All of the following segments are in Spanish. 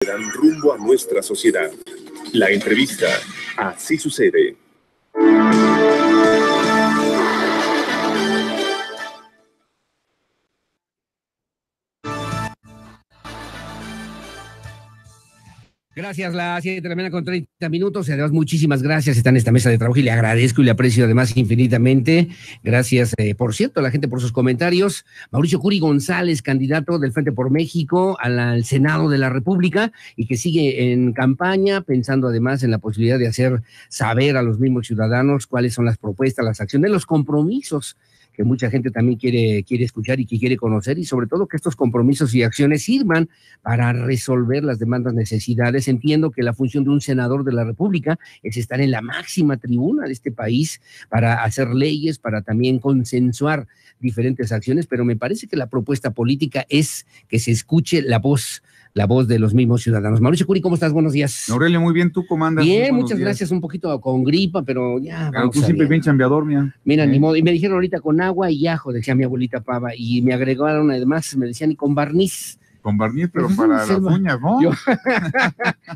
dan rumbo a nuestra sociedad. La entrevista Así sucede. Gracias, las 7 de la mañana con 30 minutos, y además muchísimas gracias, está en esta mesa de trabajo y le agradezco y le aprecio además infinitamente. Gracias, por cierto, a la gente por sus comentarios. Mauricio Curi González, candidato del Frente por México al Senado de la República y que sigue en campaña, pensando además en la posibilidad de hacer saber a los mismos ciudadanos cuáles son las propuestas, las acciones, los compromisos que mucha gente también quiere escuchar y que quiere conocer, y sobre todo que estos compromisos y acciones sirvan para resolver las demandas, necesidades. Entiendo que la función de un senador de la República es estar en la máxima tribuna de este país para hacer leyes, para también consensuar diferentes acciones, pero me parece que la propuesta política es que se escuche la voz de los mismos ciudadanos. Mauricio Curi, ¿cómo estás? Buenos días. Aurelio, muy bien, ¿tú cómo andas? Bien, muchas gracias, un poquito con gripa, pero ya vamos. Tú siempre bien chambeador, mira. Mira, ni modo, y me dijeron ahorita con agua y ajo, decía mi abuelita Pava, y me agregaron además, me decían, y con barniz. Con barniz, pero para las uñas, ¿no?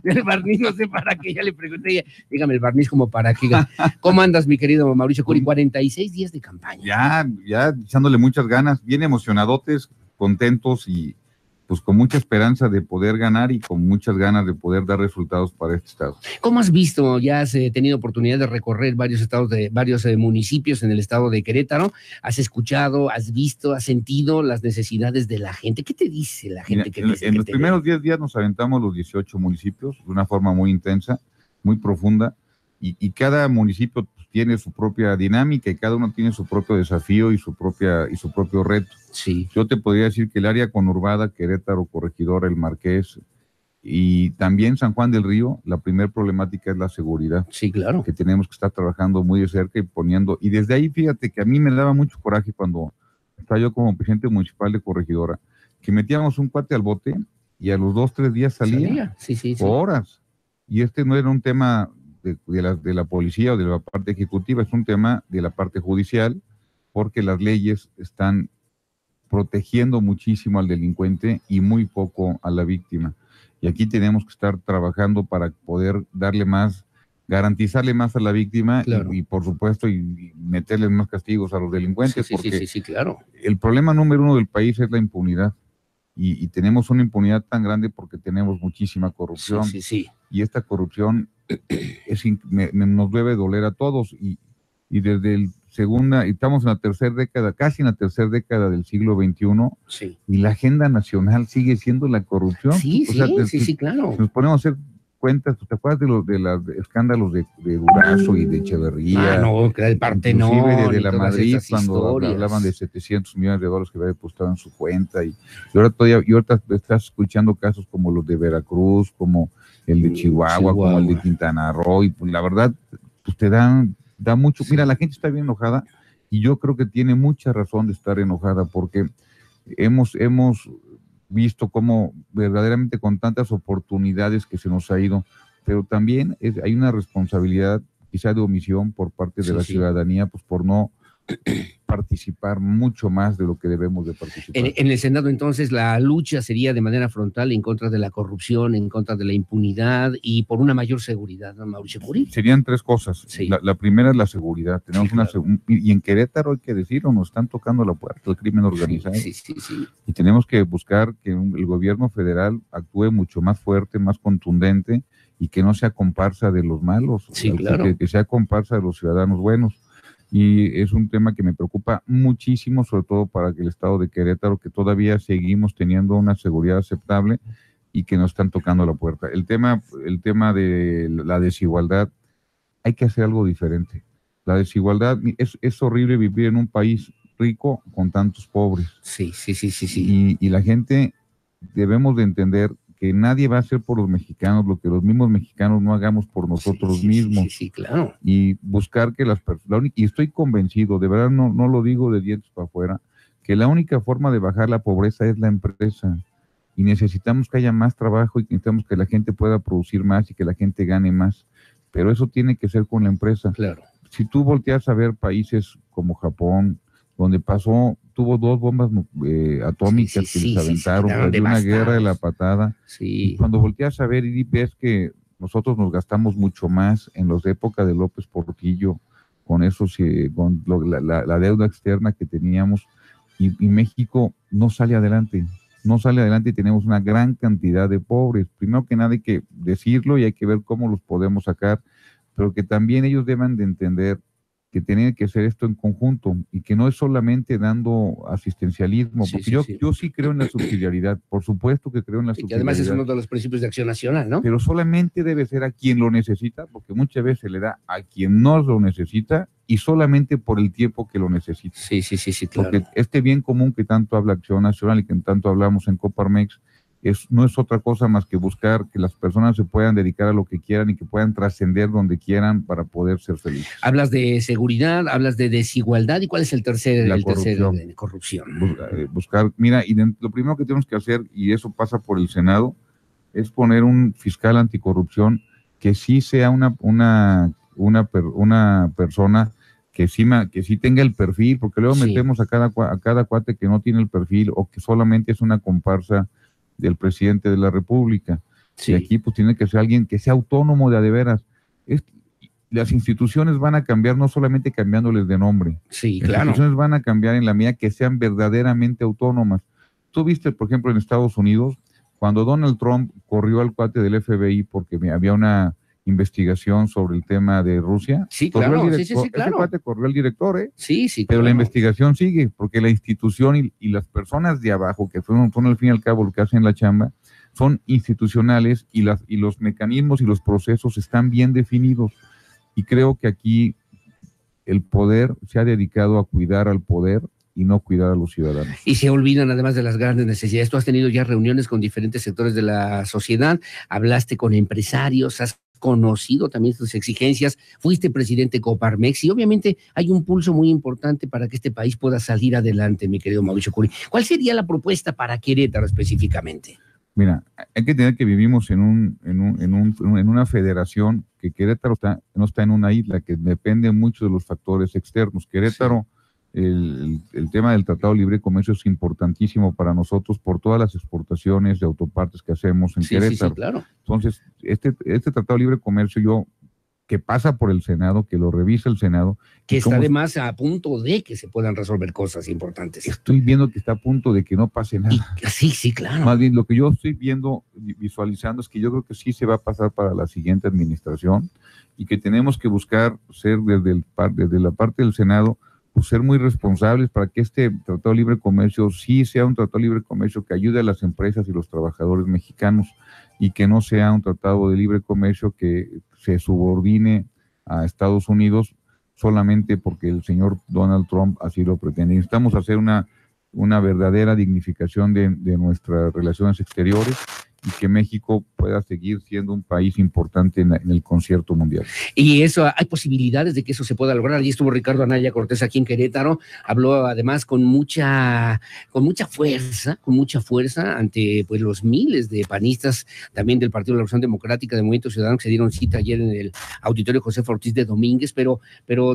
El barniz no sé para qué, ya le pregunté, dígame el barniz como para qué. ¿Cómo andas, mi querido Mauricio Curi? 46 días de campaña. Ya echándole muchas ganas, bien emocionadotes, contentos y pues con mucha esperanza de poder ganar y con muchas ganas de poder dar resultados para este estado. ¿Cómo has visto? Ya has tenido oportunidad de recorrer varios estados, varios municipios en el estado de Querétaro. ¿Has escuchado, has visto, has sentido las necesidades de la gente? ¿Qué te dice la gente? Mira, en los primeros 10 días nos aventamos los 18 municipios de una forma muy intensa, muy profunda, y cada municipio tiene su propia dinámica y cada uno tiene su propio desafío y su propio reto. Sí. Yo te podría decir que el área conurbada, Querétaro, Corregidora, El Marqués y también San Juan del Río, la primera problemática es la seguridad. Sí, claro. Que tenemos que estar trabajando muy de cerca y desde ahí, fíjate que a mí me daba mucho coraje cuando estaba yo como presidente municipal de Corregidora, que metíamos un cuate al bote y a los 2-3 días salía. Sí. Horas. Y este no era un tema de la policía o de la parte ejecutiva, es un tema de la parte judicial, porque las leyes están protegiendo muchísimo al delincuente y muy poco a la víctima. Y aquí tenemos que estar trabajando para poder darle más, garantizarle más a la víctima, claro. y por supuesto, y meterle más castigos a los delincuentes, porque sí, claro. El problema número uno del país es la impunidad. Y tenemos una impunidad tan grande porque tenemos muchísima corrupción. Sí. Y esta corrupción nos debe doler a todos. Y desde estamos en la tercera década, casi en la tercera década del siglo XXI, y la agenda nacional sigue siendo la corrupción. Sí, claro. Si nos ponemos a hacer cuentas, ¿te acuerdas de los escándalos de Durazo y de Echeverría? El Partenón. Inclusive de la Madrid, cuando hablaban de $700 millones que había depositado en su cuenta. Y ahorita estás escuchando casos como los de Veracruz, como el de Chihuahua, como el de Quintana Roo, y pues la verdad, pues te da mucho. Mira, la gente está bien enojada, y yo creo que tiene mucha razón de estar enojada, porque hemos visto cómo verdaderamente con tantas oportunidades que se nos ha ido, pero también hay una responsabilidad quizá de omisión por parte de la ciudadanía, pues por no participar mucho más de lo que debemos de participar. En el Senado, entonces, la lucha sería de manera frontal en contra de la corrupción, en contra de la impunidad y por una mayor seguridad, ¿no, Mauricio Curi? Serían 3 cosas. La primera es la seguridad. Tenemos y en Querétaro, hay que decirlo, nos están tocando la puerta del crimen organizado. Sí. Y tenemos que buscar que el gobierno federal actúe mucho más fuerte, más contundente, y que no sea comparsa de los malos, que sea comparsa de los ciudadanos buenos. Y es un tema que me preocupa muchísimo, sobre todo para que el estado de Querétaro, que todavía seguimos teniendo una seguridad aceptable y que nos están tocando la puerta. El tema de la desigualdad, hay que hacer algo diferente. La desigualdad, es horrible vivir en un país rico con tantos pobres. Sí. Y la gente, debemos de entender que nadie va a hacer por los mexicanos lo que los mismos mexicanos no hagamos por nosotros mismos. Sí, claro. Y buscar que las personas, y estoy convencido, de verdad no lo digo de dientes para afuera, que la única forma de bajar la pobreza es la empresa. Y necesitamos que haya más trabajo y necesitamos que la gente pueda producir más y que la gente gane más. Pero eso tiene que ser con la empresa. Claro. Si tú volteas a ver países como Japón, donde pasó tuvo 2 bombas atómicas que les aventaron, de una guerra de la patada. Y cuando volteas a ver y ves que nosotros nos gastamos mucho más en la época de López Portillo, con esos, la deuda externa que teníamos, y México no sale adelante y tenemos una gran cantidad de pobres. Primero que nada hay que decirlo y hay que ver cómo los podemos sacar, pero que también ellos deben de entender que tiene que hacer esto en conjunto y que no es solamente dando asistencialismo, porque yo sí creo en la subsidiariedad, por supuesto que creo en la subsidiariedad. Que además es uno de los principios de Acción Nacional, ¿no? Pero solamente debe ser a quien lo necesita, porque muchas veces se le da a quien no lo necesita y solamente por el tiempo que lo necesita. Sí, claro. Porque este bien común que tanto habla Acción Nacional y que tanto hablamos en Coparmex, no es otra cosa más que buscar que las personas se puedan dedicar a lo que quieran y que puedan trascender donde quieran para poder ser felices. Hablas de seguridad, hablas de desigualdad, ¿y cuál es el tercer? Corrupción. Buscar, mira, y lo primero que tenemos que hacer, y eso pasa por el Senado, es poner un fiscal anticorrupción que sí sea una persona que sí tenga el perfil, porque luego metemos a cada cuate que no tiene el perfil o que solamente es una comparsa del presidente de la República. Y aquí pues tiene que ser alguien que sea autónomo de veras. Las instituciones van a cambiar no solamente cambiándoles de nombre. Las instituciones van a cambiar en la medida que sean verdaderamente autónomas. Tú viste, por ejemplo, en Estados Unidos, cuando Donald Trump corrió al cuate del FBI porque había una investigación sobre el tema de Rusia. Claro. Ese cuate corrió el director, pero claro. La investigación sigue, porque la institución y las personas de abajo, que son al fin y al cabo lo que hacen la chamba, son institucionales y los mecanismos y los procesos están bien definidos. Y creo que aquí el poder se ha dedicado a cuidar al poder y no cuidar a los ciudadanos. Y se olvidan además de las grandes necesidades. Tú has tenido ya reuniones con diferentes sectores de la sociedad, hablaste con empresarios, has conocido también sus exigencias, fuiste presidente de Coparmex y obviamente hay un pulso muy importante para que este país pueda salir adelante, mi querido Mauricio Curi. ¿Cuál sería la propuesta para Querétaro específicamente? Mira, hay que entender que vivimos en una federación, que Querétaro no está en una isla, que depende mucho de los factores externos. Querétaro, el tema del Tratado de Libre Comercio es importantísimo para nosotros por todas las exportaciones de autopartes que hacemos en Querétaro. Claro. Entonces, este Tratado de Libre Comercio que pasa por el Senado, que lo revisa el Senado. Que está además a punto de que se puedan resolver cosas importantes. Estoy viendo que está a punto de que no pase nada. Sí, claro. Más bien, lo que yo estoy visualizando es que yo creo que sí se va a pasar para la siguiente administración y que tenemos que buscar ser desde la parte del Senado, pues ser muy responsables para que este Tratado de Libre Comercio sí sea un Tratado de Libre Comercio que ayude a las empresas y los trabajadores mexicanos y que no sea un Tratado de Libre Comercio que se subordine a Estados Unidos solamente porque el señor Donald Trump así lo pretende. Necesitamos hacer una verdadera dignificación de nuestras relaciones exteriores y que México pueda seguir siendo un país importante en el concierto mundial. Y eso, hay posibilidades de que eso se pueda lograr. Allí estuvo Ricardo Anaya Cortés aquí en Querétaro, habló además con mucha fuerza ante pues los miles de panistas también del Partido de la Revolución Democrática, del Movimiento Ciudadano, que se dieron cita ayer en el Auditorio José Ortiz de Domínguez, pero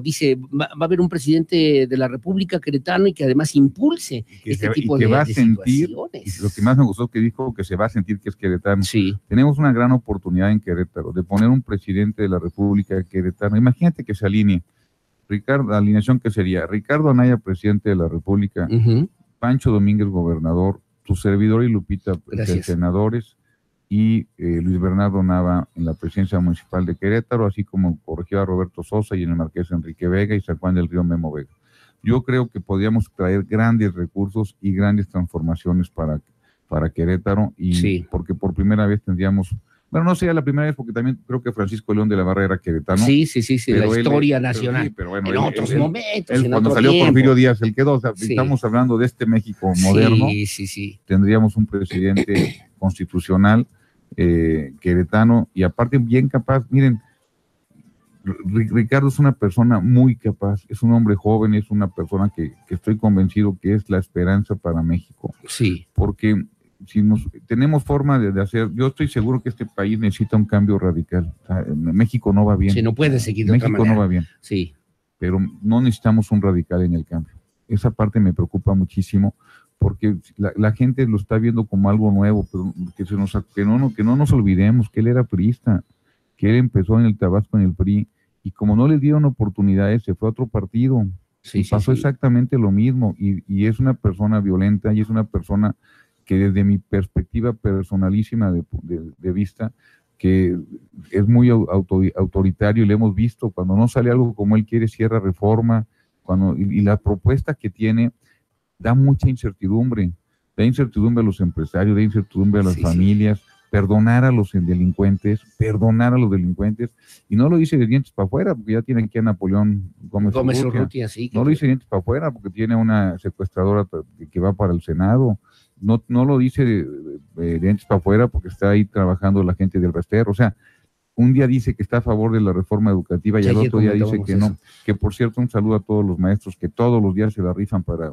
dice, va a haber un presidente de la República queretano y que además impulse este tipo de situaciones. Y lo que más me gustó que dijo que se va a sentir que es queretano. Sí. Tenemos una gran oportunidad en Querétaro de poner un presidente de la República queretano. Imagínate que se alinee. La alineación que sería Ricardo Anaya, presidente de la República, Pancho Domínguez, gobernador, tu servidor y Lupita, senadores, y Luis Bernardo Nava en la presidencia municipal de Querétaro, así como corregidor Roberto Sosa y en el Marqués Enrique Vega y San Juan del Río Memo Vega. Yo creo que podríamos traer grandes recursos y grandes transformaciones para Querétaro, y porque por primera vez tendríamos, bueno, no sería la primera vez porque también creo que Francisco León de la Barra era queretano. Sí, la historia nacional. Pero bueno, en otros momentos, cuando salió Porfirio Díaz, él quedó, o sea, estamos hablando de este México moderno. Sí. Tendríamos un presidente constitucional queretano y aparte bien capaz. Miren, Ricardo es una persona muy capaz, es un hombre joven, es una persona que estoy convencido que es la esperanza para México. Sí. Porque si tenemos forma de hacer, yo estoy seguro que este país necesita un cambio radical. O sea, México no va bien. Sí, no puede seguir de otra manera. México no va bien. Sí. Pero no necesitamos un radical en el cambio. esa parte me preocupa muchísimo, porque la gente lo está viendo como algo nuevo, pero que no nos olvidemos que él era priista, que él empezó en el Tabasco en el PRI, y como no le dieron oportunidades, se fue a otro partido, y pasó exactamente lo mismo, y es una persona violenta, y es una persona que desde mi perspectiva personalísima de vista, que es muy autoritario, y le hemos visto, cuando no sale algo como él quiere, cierra Reforma, y la propuesta que tiene da mucha incertidumbre, da incertidumbre a los empresarios, da incertidumbre a las familias, perdonar a los delincuentes, y no lo dice de dientes para afuera, porque ya tiene aquí a Napoleón Gómez Urrutia, no lo dice de dientes para afuera, porque tiene una secuestradora que va para el Senado, no lo dice de dientes para afuera, porque está ahí trabajando la gente del Raster. O sea, un día dice que está a favor de la reforma educativa, y al otro día dice que no, que por cierto, un saludo a todos los maestros que todos los días se la rifan para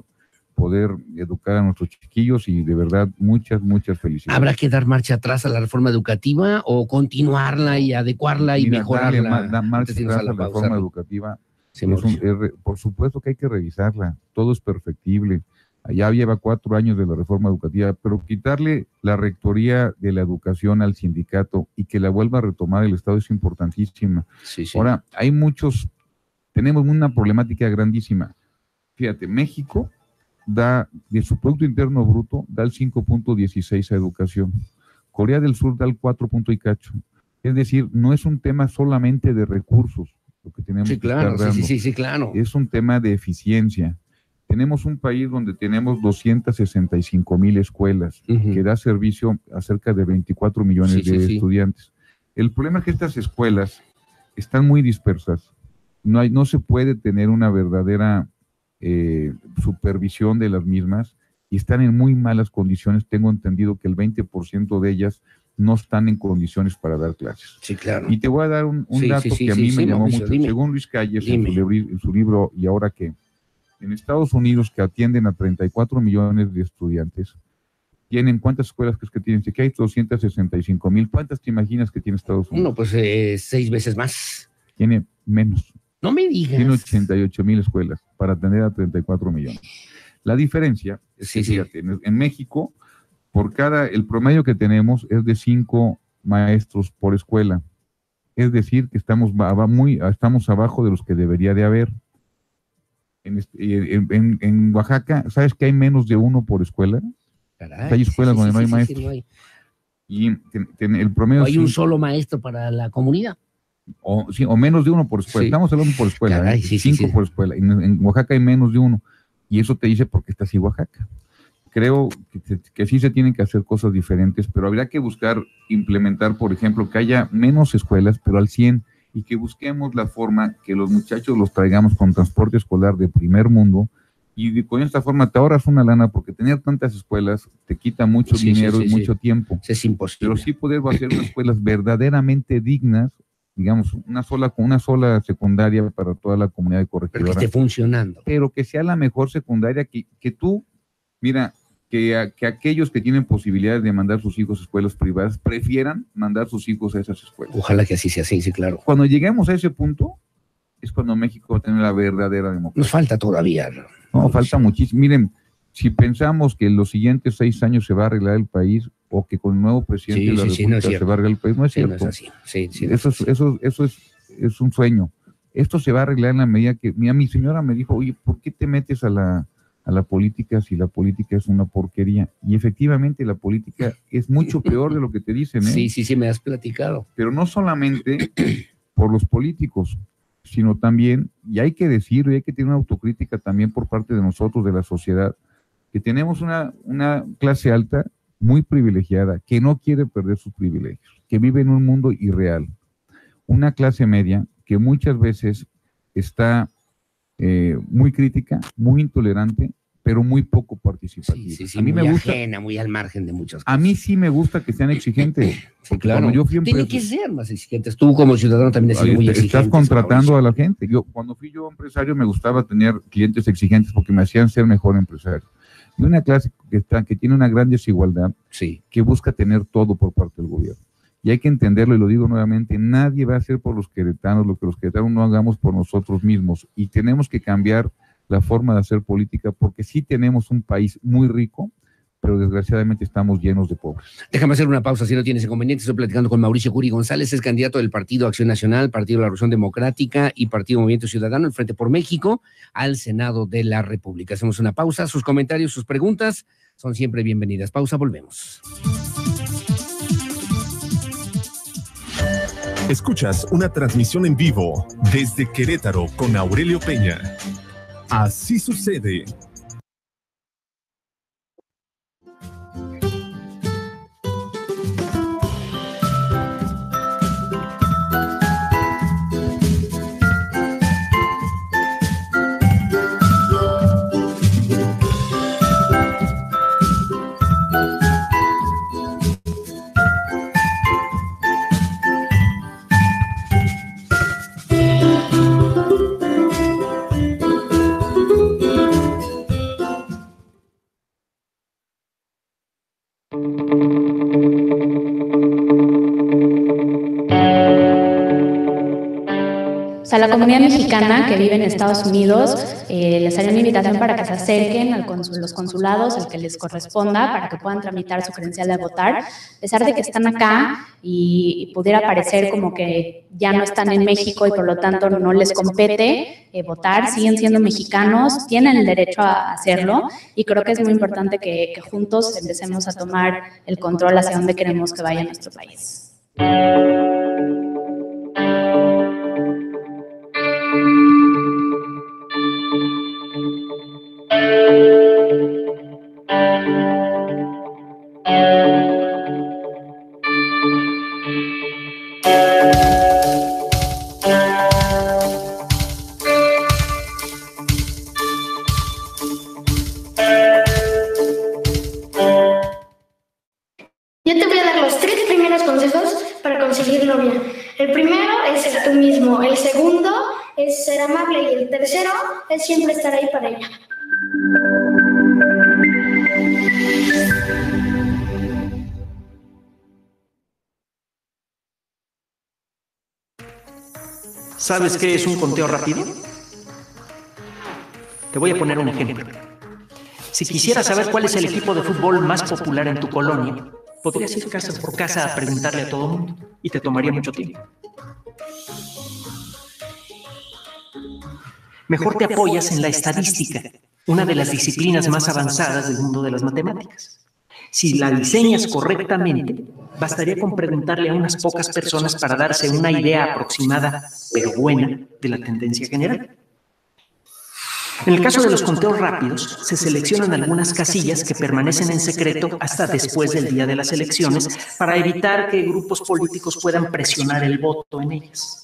poder educar a nuestros chiquillos, y de verdad muchas felicidades. ¿Habrá que dar marcha atrás a la reforma educativa o continuarla y adecuarla y mejorarla? Dar marcha atrás a la reforma educativa, por supuesto que hay que revisarla, todo es perfectible. Ya lleva 4 años de la reforma educativa, pero quitarle la rectoría de la educación al sindicato y que la vuelva a retomar el Estado es importantísima. Ahora, tenemos una problemática grandísima. Fíjate, México da, de su Producto Interno Bruto, da el 5.16 a educación. Corea del Sur da el 4 y cacho. Es decir, no es un tema solamente de recursos, lo que tenemos que estar dando. Claro. Es un tema de eficiencia. Tenemos un país donde tenemos 265,000 escuelas, que da servicio a cerca de 24 millones de estudiantes. El problema es que estas escuelas están muy dispersas. No se puede tener una verdadera supervisión de las mismas, y están en muy malas condiciones. Tengo entendido que el 20% de ellas no están en condiciones para dar clases. Sí, claro. Y te voy a dar un dato que a mí me llamó mucho. Según Luis Calles, en su libro Y ahora qué, en Estados Unidos, que atienden a 34 millones de estudiantes, tienen, ¿cuántas escuelas crees que tienen? Si que hay 265,000, ¿cuántas te imaginas que tiene Estados Unidos? No, pues 6 veces más. Tiene menos. No me digas. Tiene 88,000 escuelas para atender a 34 millones. La diferencia es que, fíjate, en México, el promedio que tenemos es de 5 maestros por escuela. Es decir, que estamos abajo de los que debería de haber. En Oaxaca, ¿sabes que hay menos de 1 por escuela? Caray, hay escuelas donde no hay maestros. No hay. Y el promedio hay un solo maestro para la comunidad. O menos de 1 por escuela. Estamos hablando por escuela. Caray, 5 por escuela. En Oaxaca hay menos de 1. Y eso te dice por qué está así Oaxaca. Creo que sí se tienen que hacer cosas diferentes, pero habría que buscar implementar, por ejemplo, que haya menos escuelas, pero al 100%. Y que busquemos la forma que los muchachos los traigamos con transporte escolar de primer mundo, y con esta forma te ahorras una lana, porque tener tantas escuelas te quita mucho dinero y mucho tiempo. Es imposible. Pero sí poder hacer unas escuelas verdaderamente dignas, digamos, una sola secundaria para toda la comunidad de Corregidora. Pero que esté funcionando. Pero que sea la mejor secundaria, que tú, mira, que aquellos que tienen posibilidades de mandar sus hijos a escuelas privadas prefieran mandar sus hijos a esas escuelas. Ojalá que así sea, sí, claro. Cuando lleguemos a ese punto, es cuando México va a tener la verdadera democracia. Nos falta todavía. No, falta muchísimo. Miren, si pensamos que en los siguientes 6 años se va a arreglar el país, o que con el nuevo presidente de la República se va a arreglar el país, no es cierto. No es así. Eso es un sueño. Esto se va a arreglar en la medida que, mira, mi señora me dijo, oye, ¿por qué te metes a la política si la política es una porquería? Y efectivamente la política es mucho peor de lo que te dicen, ¿eh? Sí, me has platicado. Pero no solamente por los políticos, sino también, y hay que decirlo, y hay que tener una autocrítica también por parte de nosotros, de la sociedad, que tenemos una clase alta muy privilegiada, que no quiere perder sus privilegios, que vive en un mundo irreal. Una clase media que muchas veces está muy crítica, muy intolerante, pero muy poco participativa. A mí me gusta, ajena, muy al margen de muchas cosas. A mí sí me gusta que sean exigentes. Sí, claro. Tienen que ser más exigentes. Tú como ciudadano también has sido muy exigente. Estás contratando a la gente. Cuando fui yo empresario, me gustaba tener clientes exigentes porque me hacían ser mejor empresario. Y una clase que tiene una gran desigualdad, que busca tener todo por parte del gobierno. Y hay que entenderlo, y lo digo nuevamente, nadie va a hacer por los queretanos lo que los queretanos no hagamos por nosotros mismos. Y tenemos que cambiar la forma de hacer política, porque sí tenemos un país muy rico, pero desgraciadamente estamos llenos de pobres. Déjame hacer una pausa, si no tienes inconveniente. Estoy platicando con Mauricio Curi González, es candidato del Partido Acción Nacional, Partido de la Revolución Democrática y Partido Movimiento Ciudadano, el Frente por México, al Senado de la República. Hacemos una pausa, sus comentarios, sus preguntas son siempre bienvenidas. Pausa, volvemos. Escuchas una transmisión en vivo desde Querétaro con Aurelio Peña. Así sucede. A la comunidad mexicana que vive en Estados Unidos, les haré una invitación para que se acerquen a los consulados, al que les corresponda, para que puedan tramitar su credencial de votar. A pesar de que están acá y pudiera parecer como que ya no están en México y por lo tanto no les compete votar, siguen siendo mexicanos, tienen el derecho a hacerlo y creo que es muy importante que juntos empecemos a tomar el control hacia dónde queremos que vaya nuestro país. Yo te voy a dar los 3 primeros consejos para conseguir novia. El primero es ser tú mismo, el segundo es ser amable y el tercero es siempre estar ahí para ella. ¿Sabes qué es un conteo rápido? Te voy a poner un ejemplo. Si quisieras saber cuál es el equipo de fútbol más popular en tu colonia, podrías ir casa por casa a preguntarle a todo mundo y te tomaría mucho tiempo. Mejor te apoyas en la estadística, una de las disciplinas más avanzadas del mundo de las matemáticas. Si la diseñas correctamente, bastaría con preguntarle a unas pocas personas para darse una idea aproximada, pero buena, de la tendencia general. En el caso de los conteos rápidos, se seleccionan algunas casillas que permanecen en secreto hasta después del día de las elecciones para evitar que grupos políticos puedan presionar el voto en ellas.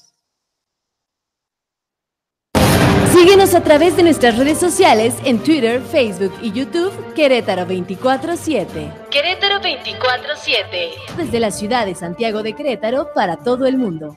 Síguenos a través de nuestras redes sociales en Twitter, Facebook y YouTube, Querétaro 24/7. Querétaro 24/7. Desde la ciudad de Santiago de Querétaro para todo el mundo.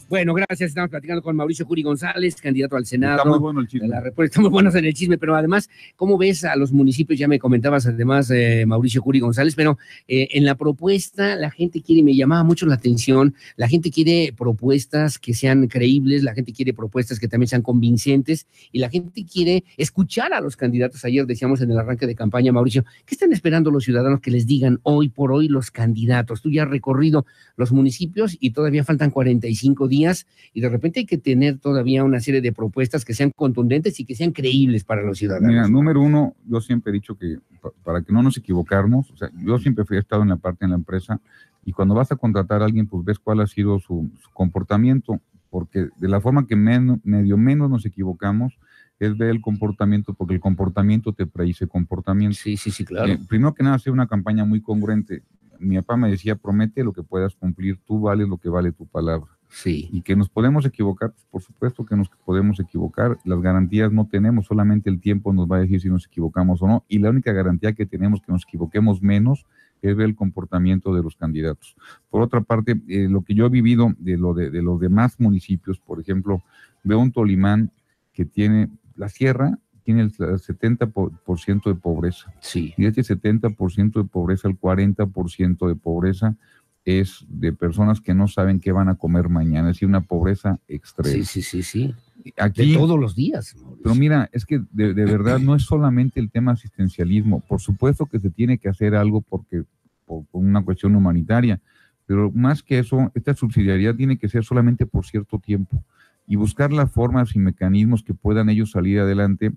Bueno, gracias. Estamos platicando con Mauricio Curi González, candidato al Senado. Está muy bueno el chisme. Estamos buenos en el chisme, pero además, ¿cómo ves a los municipios? Ya me comentabas además, Mauricio Curi González, pero en la propuesta la gente quiere, me llamaba mucho la atención, la gente quiere propuestas que sean creíbles, la gente quiere propuestas que también sean convincentes y la gente quiere escuchar a los candidatos. Ayer decíamos en el arranque de campaña, Mauricio, ¿qué están esperando los ciudadanos que les digan hoy por hoy los candidatos? Tú ya has recorrido los municipios y todavía faltan 45 días. Y de repente hay que tener todavía una serie de propuestas que sean contundentes y que sean creíbles para los ciudadanos. Mira, número uno, yo siempre he dicho que para que no nos equivocarnos, o sea, yo siempre he estado en la parte de la empresa y cuando vas a contratar a alguien, pues ves cuál ha sido su comportamiento, porque de la forma que medio menos nos equivocamos es ver el comportamiento, porque el comportamiento te predice comportamiento. Sí, claro. Primero que nada, hacer una campaña muy congruente. Mi papá me decía, promete lo que puedas cumplir, tú vales lo que vale tu palabra. Sí. Y que nos podemos equivocar, pues por supuesto que nos podemos equivocar, las garantías no tenemos, solamente el tiempo nos va a decir si nos equivocamos o no, y la única garantía que tenemos que nos equivoquemos menos es ver el comportamiento de los candidatos. Por otra parte, lo que yo he vivido de los demás municipios, por ejemplo, veo un Tolimán que tiene la sierra, tiene el 70% de pobreza. Sí. Y de este 70% de pobreza, el 40% de pobreza es de personas que no saben qué van a comer mañana, es decir, una pobreza extrema. Sí. Aquí, de todos los días, Mauricio. Pero mira, es que de verdad no es solamente el tema asistencialismo. Por supuesto que se tiene que hacer algo por una cuestión humanitaria, pero más que eso, esta subsidiariedad tiene que ser solamente por cierto tiempo y buscar las formas y mecanismos que puedan ellos salir adelante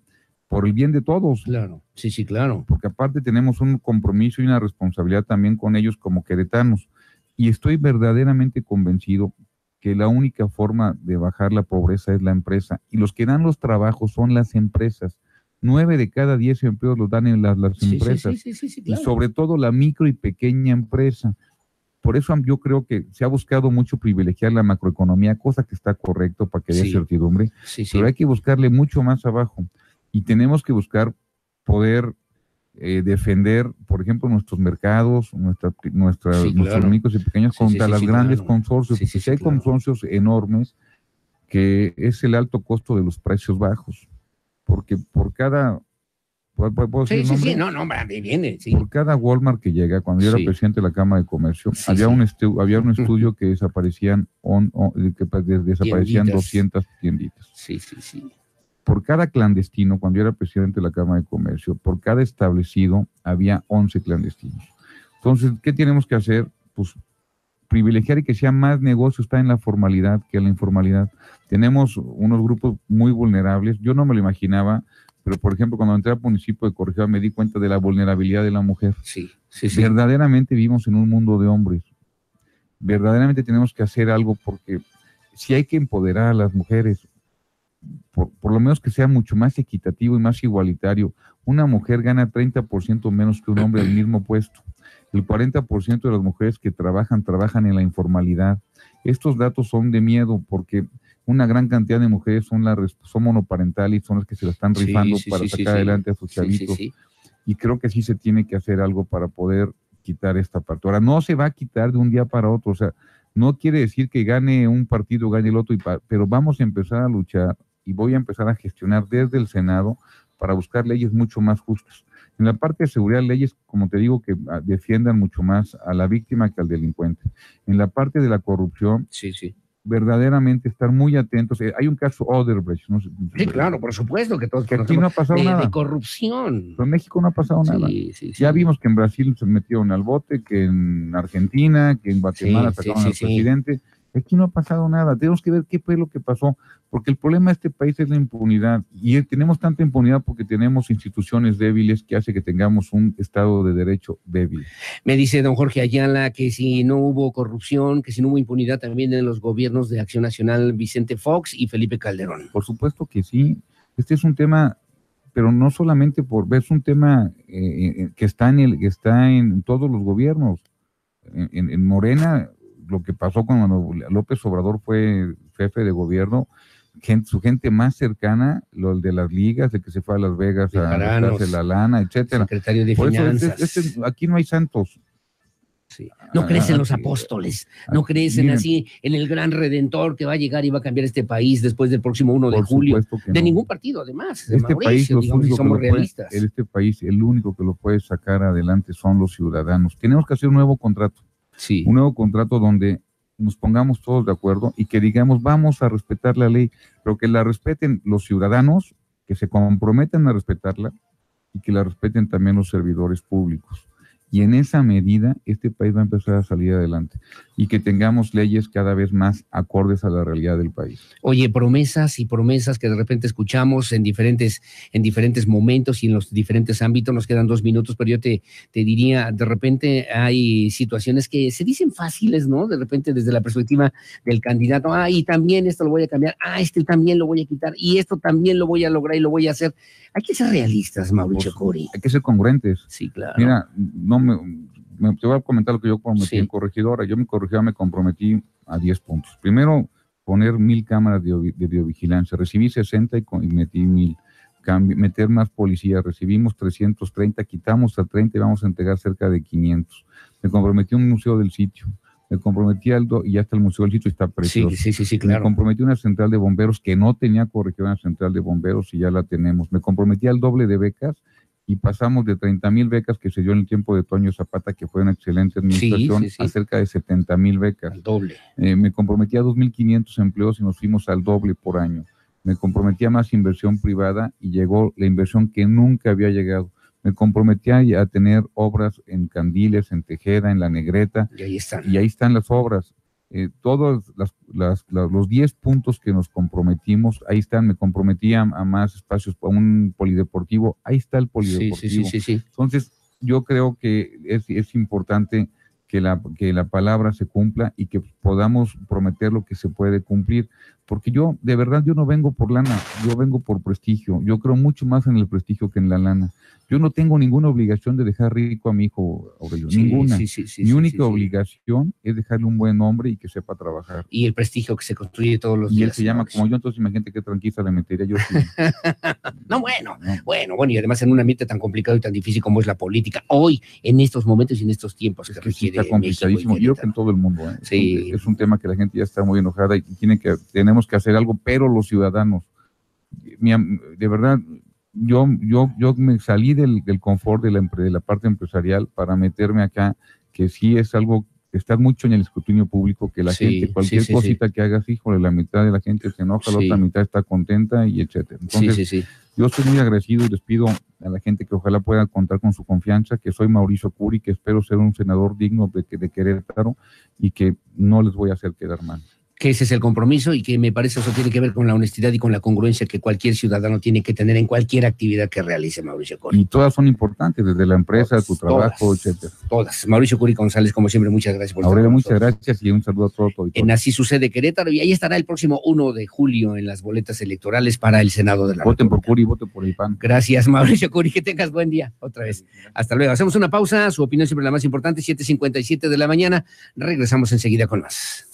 por el bien de todos. Claro, sí, claro. Porque aparte tenemos un compromiso y una responsabilidad también con ellos como queretanos. Y estoy verdaderamente convencido que la única forma de bajar la pobreza es la empresa. Y los que dan los trabajos son las empresas. 9 de cada 10 empleos los dan en las empresas. Sí, claro. Y sobre todo la micro y pequeña empresa. Por eso yo creo que se ha buscado mucho privilegiar la macroeconomía, cosa que está correcto para que haya certidumbre. Pero hay que buscarle mucho más abajo. Y tenemos que buscar poder defender, por ejemplo, nuestros mercados, nuestros micros y pequeños contra las grandes consorcios. Porque si hay consorcios enormes, que es el alto costo de los precios bajos. Porque por cada... ¿puedo decir el nombre? Viene. Por cada Walmart que llega, cuando yo era presidente de la Cámara de Comercio, había un estudio que desaparecían 200 tienditas. Sí. Por cada clandestino, cuando yo era presidente de la Cámara de Comercio, por cada establecido había 11 clandestinos. Entonces, ¿qué tenemos que hacer? Pues privilegiar y que sea más negocio está en la formalidad que en la informalidad. Tenemos unos grupos muy vulnerables. Yo no me lo imaginaba, pero por ejemplo, cuando entré al municipio de Corregidora me di cuenta de la vulnerabilidad de la mujer. Sí. Verdaderamente vivimos en un mundo de hombres. Verdaderamente tenemos que hacer algo porque si hay que empoderar a las mujeres, por lo menos que sea mucho más equitativo y más igualitario. Una mujer gana 30% menos que un hombre al mismo puesto. El 40% de las mujeres que trabajan en la informalidad. Estos datos son de miedo porque una gran cantidad de mujeres son monoparentales, son las que se la están rifando para sacar adelante a sus chavitos. Y creo que sí se tiene que hacer algo para poder quitar esta parte. Ahora, no se va a quitar de un día para otro, o sea, no quiere decir que gane un partido, gane el otro, pero vamos a empezar a luchar y voy a empezar a gestionar desde el Senado para buscar leyes mucho más justas. En la parte de seguridad, leyes, como te digo, que defiendan mucho más a la víctima que al delincuente. En la parte de la corrupción, verdaderamente estar muy atentos. Hay un caso Odebrecht. No sé, sí, claro, por supuesto que todos aquí no ha pasado nada. De corrupción. Pero en México no ha pasado nada. Ya vimos que en Brasil se metieron al bote, que en Argentina, que en Guatemala sacaron al presidente. Aquí no ha pasado nada. Tenemos que ver qué fue lo que pasó, porque el problema de este país es la impunidad. Y tenemos tanta impunidad porque tenemos instituciones débiles que hace que tengamos un Estado de Derecho débil. Me dice don Jorge Ayala que si no hubo corrupción, que si no hubo impunidad también en los gobiernos de Acción Nacional Vicente Fox y Felipe Calderón. Por supuesto que sí. Este es un tema, pero no solamente es un tema que está en todos los gobiernos. En Morena, lo que pasó cuando López Obrador fue jefe de gobierno, su gente más cercana, lo de las ligas, de que se fue a Las Vegas a gastarse la lana, etcétera. Secretario de Finanzas. Aquí no hay santos. Sí. No crees en los apóstoles, no crees en el gran redentor que va a llegar y va a cambiar este país después del próximo 1 de julio. De ningún partido, además. Este país, somos realistas. Este país, el único que lo puede sacar adelante son los ciudadanos. Tenemos que hacer un nuevo contrato. Un nuevo contrato donde nos pongamos todos de acuerdo y que digamos vamos a respetar la ley, pero que la respeten los ciudadanos, que se comprometan a respetarla y que la respeten también los servidores públicos. Y en esa medida este país va a empezar a salir adelante y que tengamos leyes cada vez más acordes a la realidad del país. Oye, promesas y promesas que de repente escuchamos en diferentes momentos y en los diferentes ámbitos. Nos quedan 2 minutos, pero yo te diría, de repente hay situaciones que se dicen fáciles, ¿no? De repente desde la perspectiva del candidato, y también esto lo voy a cambiar, este también lo voy a quitar, y esto también lo voy a lograr y lo voy a hacer. Hay que ser realistas, Mauricio Curi. Hay que ser congruentes. Sí, claro. Mira, te voy a comentar lo que yo comprometí en Corregidora. Yo en Corregidora me comprometí a 10 puntos. Primero, poner 1,000 cámaras de videovigilancia. Recibí 60 y metí 1,000. Meter más policías. Recibimos 330, quitamos a 30 y vamos a entregar cerca de 500. Me comprometí a un museo del sitio. Me comprometí y ya está el Museo del Sitio, está precioso. Sí, claro. Me comprometí a una central de bomberos que no tenía corregidora, una central de bomberos, y ya la tenemos. Me comprometí al doble de becas, y pasamos de 30,000 becas que se dio en el tiempo de Toño Zapata, que fue una excelente administración, a cerca de 70,000 becas. Al doble. Me comprometí a 2,500 empleos y nos fuimos al doble por año. Me comprometí a más inversión privada y llegó la inversión que nunca había llegado. Me comprometí a tener obras en Candiles, en Tejeda, en La Negreta. Y ahí están. Y ahí están las obras. Todos los 10 puntos que nos comprometimos, ahí están. Me comprometí a más espacios, a un polideportivo, ahí está el polideportivo. Sí. Entonces, yo creo que es importante que la palabra se cumpla y que podamos prometer lo que se puede cumplir, porque yo, de verdad, yo no vengo por lana, yo vengo por prestigio. Yo creo mucho más en el prestigio que en la lana. Yo no tengo ninguna obligación de dejar rico a mi hijo, Aurelio, ninguna. Mi única obligación es dejarle un buen nombre y que sepa trabajar. Y el prestigio que se construye todos los días. Y él se llama como yo, entonces imagínate qué tranquila le metería yo. Sí. Bueno, y además en un ambiente tan complicado y tan difícil como es la política, hoy, en estos momentos y en estos tiempos que requiere está complicadísimo. Yo creo que en todo el mundo. Sí. Es un tema que la gente ya está muy enojada y tenemos que hacer algo, pero los ciudadanos, de verdad, yo me salí del confort de la parte empresarial para meterme acá, que sí es algo que está mucho en el escrutinio público, que la gente, cualquier cosita que hagas, híjole, la mitad de la gente se enoja, la otra mitad está contenta y etcétera. Entonces, yo estoy muy agradecido y les pido a la gente que ojalá pueda contar con su confianza, que soy Mauricio Curi, que espero ser un senador digno de Querétaro y que no les voy a hacer quedar mal. Que ese es el compromiso y que me parece eso tiene que ver con la honestidad y con la congruencia que cualquier ciudadano tiene que tener en cualquier actividad que realice, Mauricio Curi. Y todas son importantes, desde la empresa, tu trabajo, etcétera. Todas. Mauricio Curi González, como siempre, muchas gracias por Aurelio, muchas gracias y un saludo a todos. En Así Sucede Querétaro, y ahí estará el próximo 1 de julio en las boletas electorales para el Senado de la República. Voten por Curi, voten por el PAN. Gracias, Mauricio Curi, que tengas buen día otra vez. Hasta luego. Hacemos una pausa, su opinión siempre la más importante, 7:57 de la mañana. Regresamos enseguida con más.